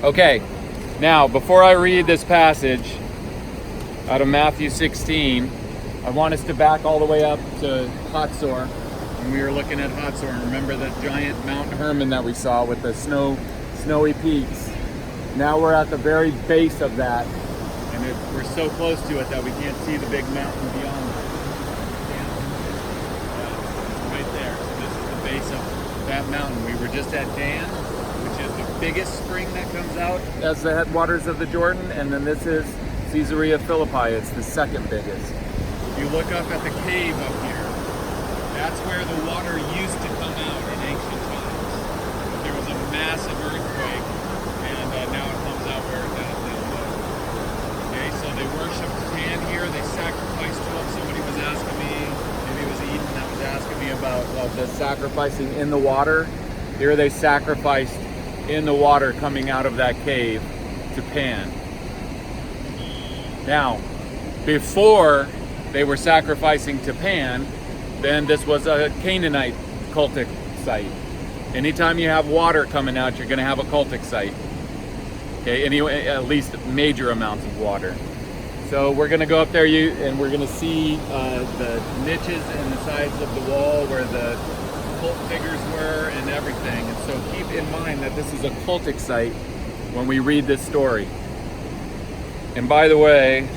Okay, now before I read this passage out of Matthew 16, I want us to back all the way up to Hatzor. And we were looking at Hatzor, and remember the giant Mount Hermon that we saw with the snowy peaks. Now we're at the very base of that, and we're so close to it that we can't see the big mountain beyond it. Right there. So this is the base of that mountain. We were just at Dan, which is the biggest spring that comes out as the headwaters of the Jordan, and then this is Caesarea Philippi. It's the second biggest. If you look up at the cave up here, that's where the water used to come out in ancient times. But there was a massive earthquake, and now it comes out where it does now. Okay, so they worshiped Pan here. They sacrificed to him. Somebody was asking me, maybe it was Eden that was asking me about the sacrificing in the water. Here they sacrificed in the water coming out of that cave to Pan. Now, before they were sacrificing to Pan, then this was a Canaanite cultic site. Anytime you have water coming out, you're going to have a cultic site. Okay, anyway, at least major amounts of water. So we're going to go up there, and we're going to see the niches in the sides of the wall where the cult figures were and everything. And so keep in mind that this is a cultic site when we read this story. And by the way,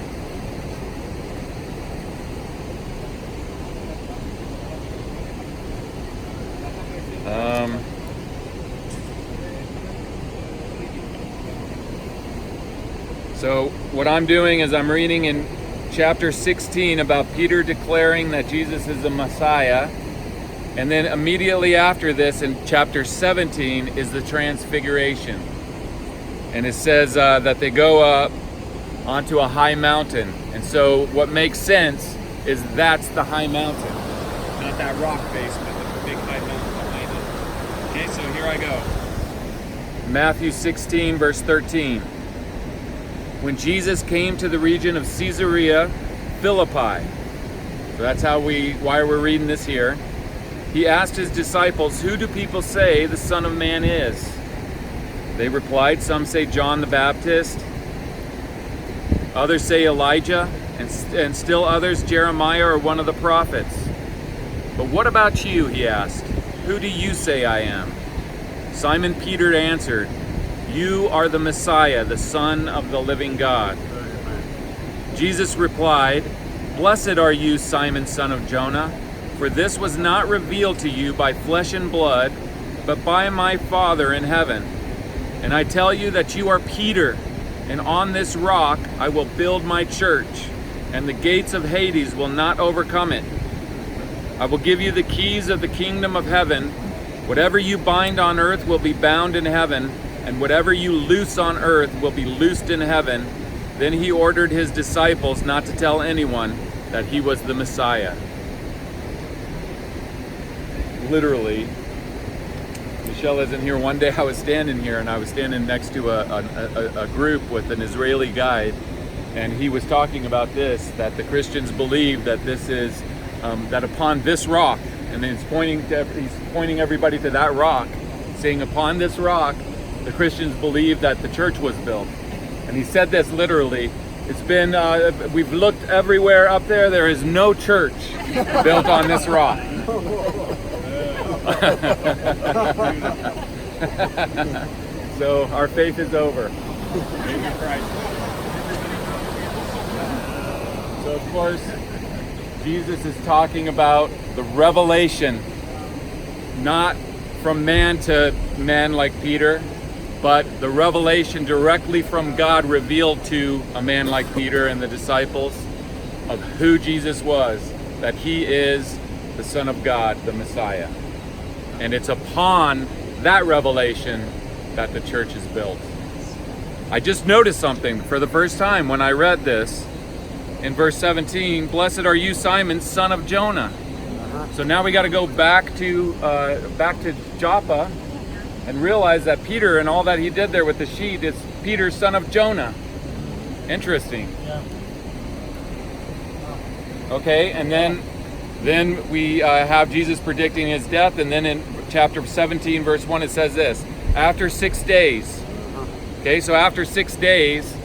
so what I'm doing is I'm reading in chapter 16 about Peter declaring that Jesus is the Messiah, and then immediately after this in chapter 17 is the Transfiguration, and it says that they go up onto a high mountain. And so what makes sense is that's the high mountain, not that rock face, but the big high mountain behind it. Okay, so here I go. Matthew 16 verse 13. When Jesus came to the region of Caesarea Philippi, so that's why we're reading this here, he asked his disciples, "Who do people say the Son of Man is?" They replied, "Some say John the Baptist, others say Elijah, and still others Jeremiah or one of the prophets. But what about you?" he asked. "Who do you say I am?" Simon Peter answered, "You are the Messiah, the Son of the living God." Jesus replied, "Blessed are you, Simon, son of Jonah, for this was not revealed to you by flesh and blood, but by my Father in heaven. And I tell you that you are Peter, and on this rock I will build my church, and the gates of Hades will not overcome it. I will give you the keys of the kingdom of heaven. Whatever you bind on earth will be bound in heaven, and whatever you loose on earth will be loosed in heaven." Then he ordered his disciples not to tell anyone that he was the Messiah. Literally, Michelle isn't here. One day I was standing here, and I was standing next to a group with an Israeli guide, and he was talking about this, that the Christians believe that this is, that upon this rock, and then he's pointing everybody to that rock, saying upon this rock, the Christians believe that the church was built. And he said this literally, it's been, we've looked everywhere up there, there is no church built on this rock. So our faith is over. Amen, Christ. So of course, Jesus is talking about the revelation, not from man to man like Peter, but the revelation directly from God revealed to a man like Peter and the disciples of who Jesus was, that he is the Son of God, the Messiah. And it's upon that revelation that the church is built. I just noticed something for the first time when I read this. In verse 17, "Blessed are you, Simon, son of Jonah." So now we got to go back to Joppa and realize that Peter and all that he did there with the sheet is Peter, son of Jonah. Interesting. Okay, and then we have Jesus predicting his death, and then in chapter 17, verse 1, it says this: "After 6 days, Okay, so after 6 days,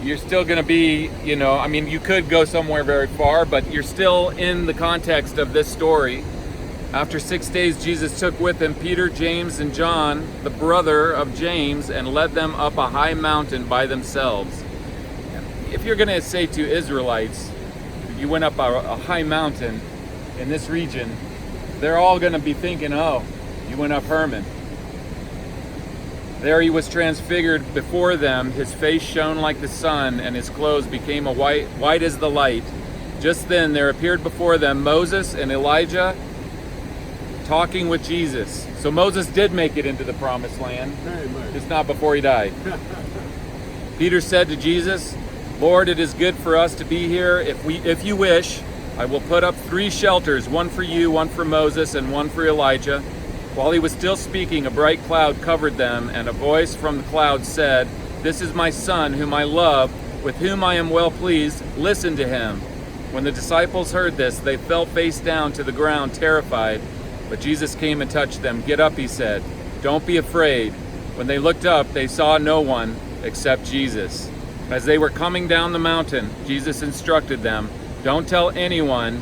you're still going to be, I mean, you could go somewhere very far, but you're still in the context of this story. After 6 days, Jesus took with him Peter, James, and John, the brother of James, and led them up a high mountain by themselves. If you're going to say to Israelites, you went up a high mountain in this region, they're all going to be thinking, oh, you went up Hermon. There he was transfigured before them. His face shone like the sun, and his clothes became white as the light. Just then there appeared before them Moses and Elijah talking with Jesus. So Moses did make it into the promised land, just not before he died. Peter said to Jesus, Lord, it is good for us to be here. If you wish, I will put up 3 shelters, one for you, one for Moses, and one for Elijah. While he was still speaking, a bright cloud covered them, and a voice from the cloud said, This is my son, whom I love, with whom I am well pleased. Listen to him. When the disciples heard this, they fell face down to the ground, terrified. But Jesus came and touched them. Get up, he said. Don't be afraid. When they looked up, they saw no one except Jesus. As they were coming down the mountain, Jesus instructed them, Don't tell anyone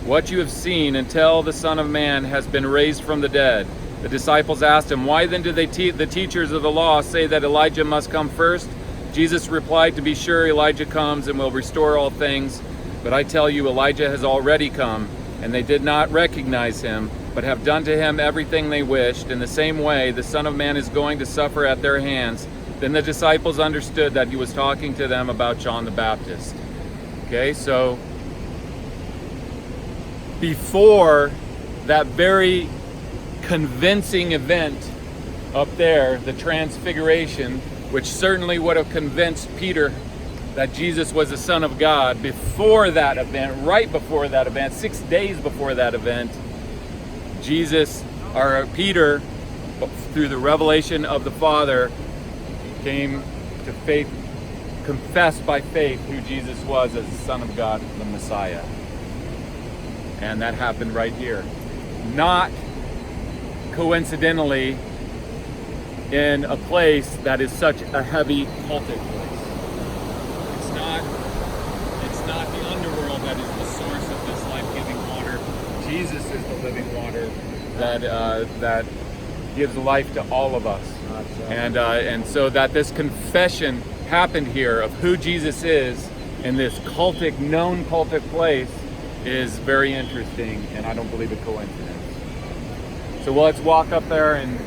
what you have seen until the Son of Man has been raised from the dead. The disciples asked him, Why then do the teachers of the law say that Elijah must come first? Jesus replied, To be sure, Elijah comes and will restore all things. But I tell you, Elijah has already come, and they did not recognize him, but have done to him everything they wished. In the same way, the Son of Man is going to suffer at their hands. Then the disciples understood that he was talking to them about John the Baptist. Okay, so before that very convincing event up there, the Transfiguration, which certainly would have convinced Peter that Jesus was the Son of God, before that event, right before that event, 6 days before that event, Peter, through the revelation of the Father, came to faith, confessed by faith who Jesus was as the Son of God, the Messiah. And that happened right here. Not coincidentally in a place that is such a heavy cultic place. It's not the underworld that is the source of this life-giving water. Jesus is the living water that gives life to all of us. And so that this confession happened here of who Jesus is in this known cultic place is very interesting, and I don't believe a coincidence. So let's walk up there and